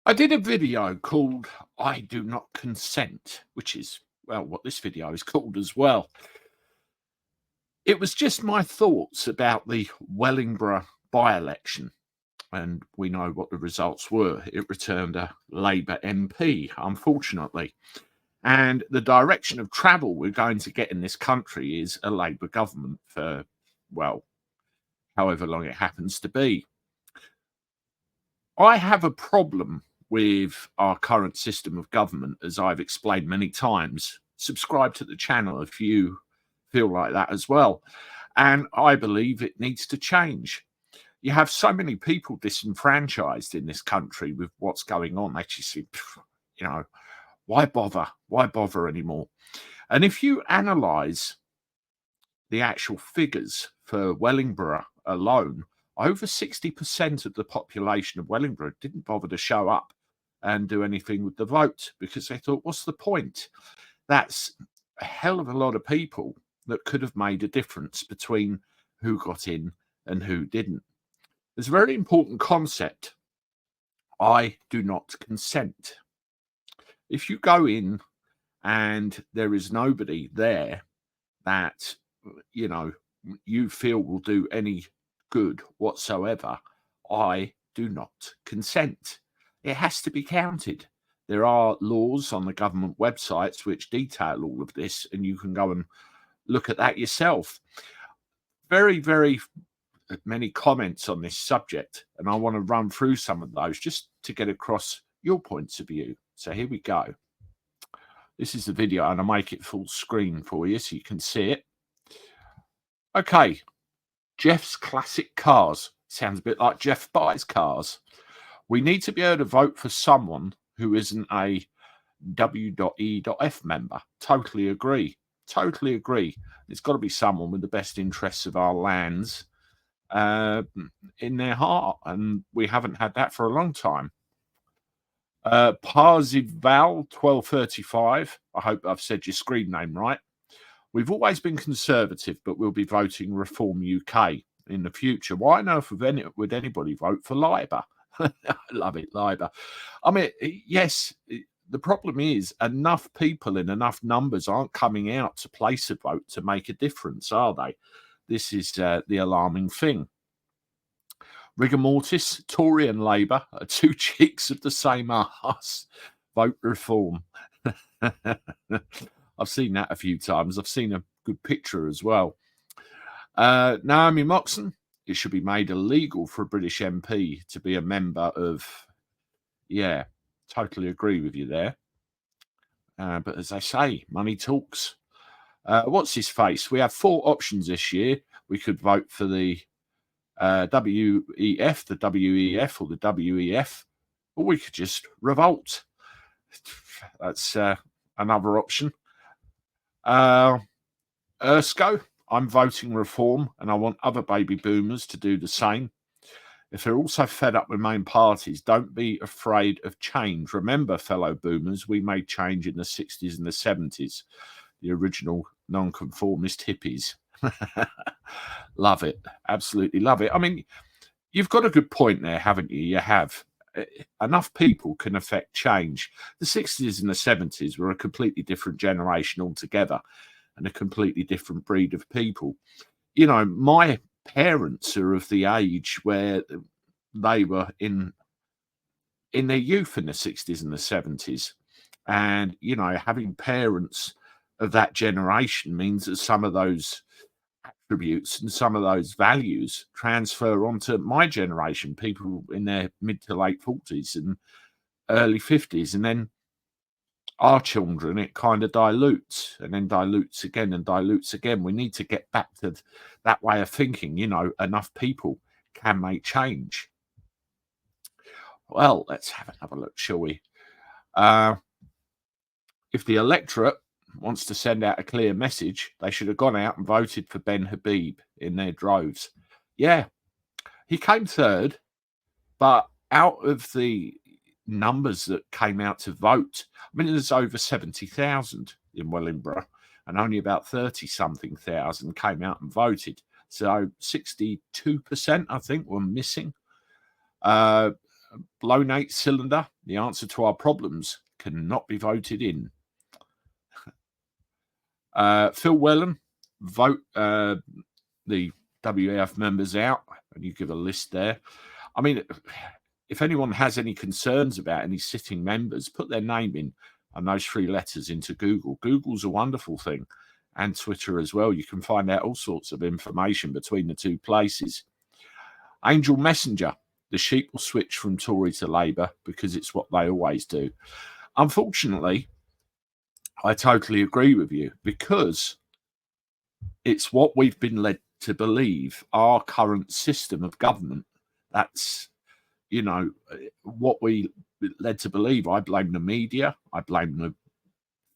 I did a video called I Do Not Consent, which is, well, what this video is called as well. It was just my thoughts about the Wellingborough by-election, and we know what the results were. It returned a Labour MP, unfortunately. And the direction of travel we're going to get in this country is a Labour government for, well, however long it happens to be. I have a problem with our current system of government, as I've explained many times. Subscribe to the channel if you feel like that as well. And I believe it needs to change. You have so many people disenfranchised in this country with what's going on. They just say, you know, why bother? Why bother anymore? And if you analyse the actual figures for Wellingborough alone, over 60% of the population of Wellingborough didn't bother to show up and do anything with the vote because they thought, what's the point? That's a hell of a lot of people that could have made a difference between who got in and who didn't. There's a very important concept. I do not consent. If you go in and there is nobody there that, you know, you feel will do any good whatsoever, I do not consent. It has to be counted. There are laws on the government websites which detail all of this, and you can go and look at that yourself. Very, very many comments on this subject, and I want to run through some of those just to get across your points of view. So here we go. This is the video, and I'll make it full screen for you so you can see it. Okay, Jeff's Classic Cars. Sounds a bit like Jeff buys cars. We need to be able to vote for someone who isn't a W.E.F member. Totally agree. Totally agree. It's got to be someone with the best interests of our lands in their heart, and we haven't had that for a long time. Parzival 1235. I hope I've said your screen name right. We've always been conservative, but we'll be voting Reform UK in the future. Why on earth would anybody vote for Labour? I love it, Labour. I mean, yes, the problem is enough people in enough numbers aren't coming out to place a vote to make a difference, are they? This is the alarming thing. Rigor mortis, Tory and Labour are two cheeks of the same arse. Vote Reform. I've seen that a few times. I've seen a good picture as well. Naomi Moxon, it should be made illegal for a British MP to be a member of... Yeah, totally agree with you there. But as I say, money talks. What's his face? We have 4 options this year. We could vote for the WEF, the WEF, or the WEF, or we could just revolt. That's another option. Ersko, I'm voting Reform, and I want other baby boomers to do the same. If they're also fed up with main parties, don't be afraid of change. Remember, fellow boomers, we made change in the 60s and the 70s, the original non-conformist hippies. Love it. Absolutely love it. I mean, you've got a good point there, haven't you? You have. Enough people can affect change. The 60s and the 70s were a completely different generation altogether and a completely different breed of people. You know, my parents are of the age where they were in their youth in the 60s and the 70s. And, you know, having parents of that generation means that some of those attributes and some of those values transfer onto my generation, people in their mid to late 40s and early 50s. And then our children, it kind of dilutes and then dilutes again and dilutes again. We need to get back to that way of thinking. You know, enough people can make change. Well, let's have another look, shall we? If the electorate wants to send out a clear message, they should have gone out and voted for Ben Habib in their droves. Yeah, he came third, but out of the numbers that came out to vote, I mean, there's over 70,000 in Wellingborough, and only about 30-something thousand came out and voted. So 62%, I think, were missing. Blownate cylinder, the answer to our problems cannot be voted in. Phil Whelan, vote the WEF members out, and you give a list there. I mean, if anyone has any concerns about any sitting members, put their name in and those 3 letters into Google. Google's a wonderful thing, and Twitter as well. You can find out all sorts of information between the 2 places. Angel Messenger, the sheep will switch from Tory to Labour because it's what they always do. Unfortunately, I totally agree with you, because it's what we've been led to believe, our current system of government. That's, what we led to believe. I blame the media. I blame the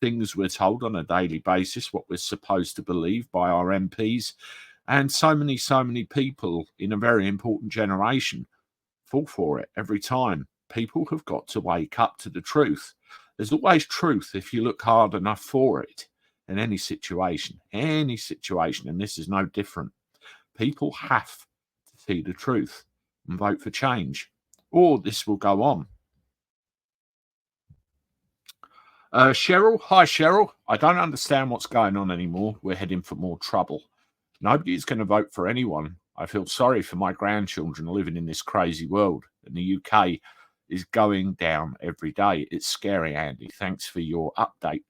things we're told on a daily basis, what we're supposed to believe by our MPs. And so many people in a very important generation fall for it every time. People have got to wake up to the truth. There's always truth if you look hard enough for it in any situation, and this is no different. People have to see the truth and vote for change, or this will go on. Cheryl, hi Cheryl. I don't understand what's going on anymore. We're heading for more trouble. Nobody's going to vote for anyone. I feel sorry for my grandchildren living in this crazy world, and the UK is going down every day. It's scary, Andy. Thanks for your update.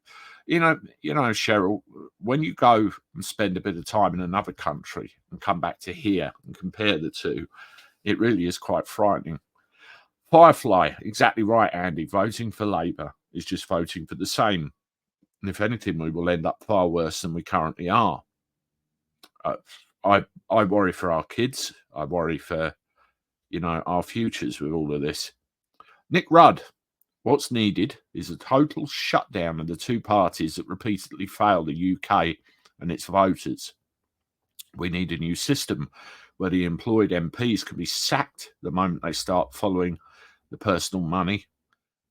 Cheryl, when you go and spend a bit of time in another country and come back to here and compare the two, it really is quite frightening. Firefly, exactly right, Andy. Voting for Labour is just voting for the same. And if anything, we will end up far worse than we currently are. I worry for our kids. I worry for, our futures with all of this. Nick Rudd, what's needed is a total shutdown of the 2 parties that repeatedly fail the UK and its voters. We need a new system where the employed MPs can be sacked the moment they start following the personal money.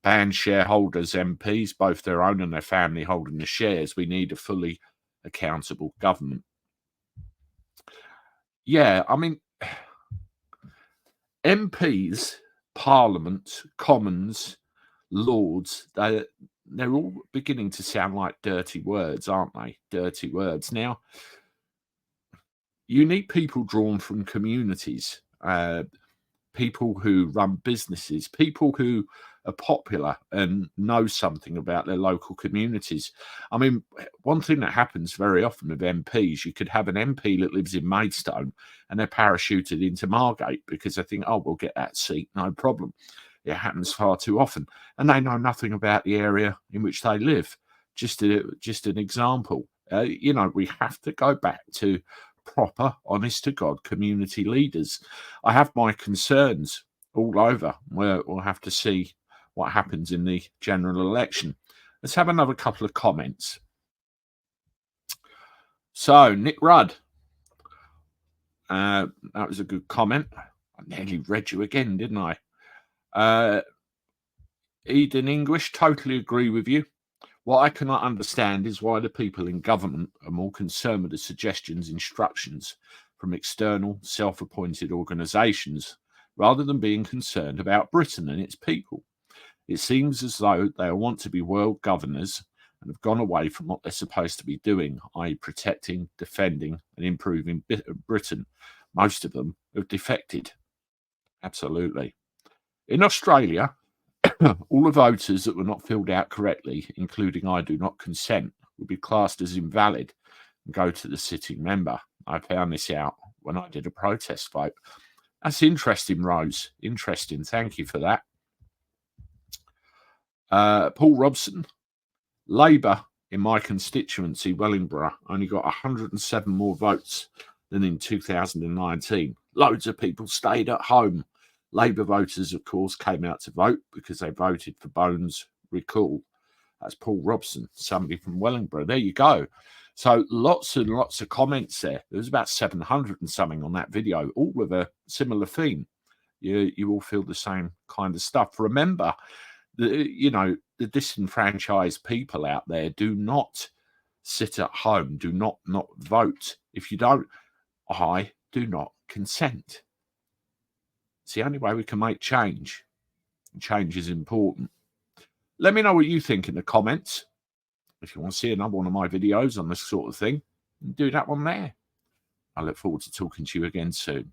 Ban shareholders, MPs, both their own and their family, holding the shares. We need a fully accountable government. Yeah, I mean, MPs, Parliament, Commons, Lords, they're all beginning to sound like dirty words, aren't they? Dirty words. Now, you need people drawn from communities, people who run businesses, people who are popular and know something about their local communities. I mean, one thing that happens very often with MPs, you could have an MP that lives in Maidstone and they're parachuted into Margate because they think, oh, we'll get that seat, no problem. It happens far too often. And they know nothing about the area in which they live. Just an example. We have to go back to proper, honest-to-God community leaders. I have my concerns all over. We'll have to see what happens in the general election. Let's have another couple of comments. So, Nick Rudd. That was a good comment. I nearly read you again, didn't I? Eden English, totally agree with you. What I cannot understand is why the people in government are more concerned with the suggestions, instructions from external, self-appointed organisations, rather than being concerned about Britain and its people. It seems as though they want to be world governors and have gone away from what they're supposed to be doing, i.e. protecting, defending and improving Britain. Most of them have defected. Absolutely. In Australia, all the voters that were not filled out correctly, including I do not consent, would be classed as invalid and go to the sitting member. I found this out when I did a protest vote. That's interesting, Rose. Interesting. Thank you for that. Paul Robson, Labour in my constituency, Wellingborough, only got 107 more votes than in 2019. Loads of people stayed at home. Labour voters, of course, came out to vote because they voted for Bones' recall. That's Paul Robson, somebody from Wellingborough. There you go. So lots and lots of comments there. There was about 700 and something on that video, all with a similar theme. You all feel the same kind of stuff. Remember, the disenfranchised people out there do not sit at home, do not vote. If you don't, I do not consent. It's the only way we can make change. Change is important. Let me know what you think in the comments. If you want to see another one of my videos on this sort of thing, do that one there. I look forward to talking to you again soon.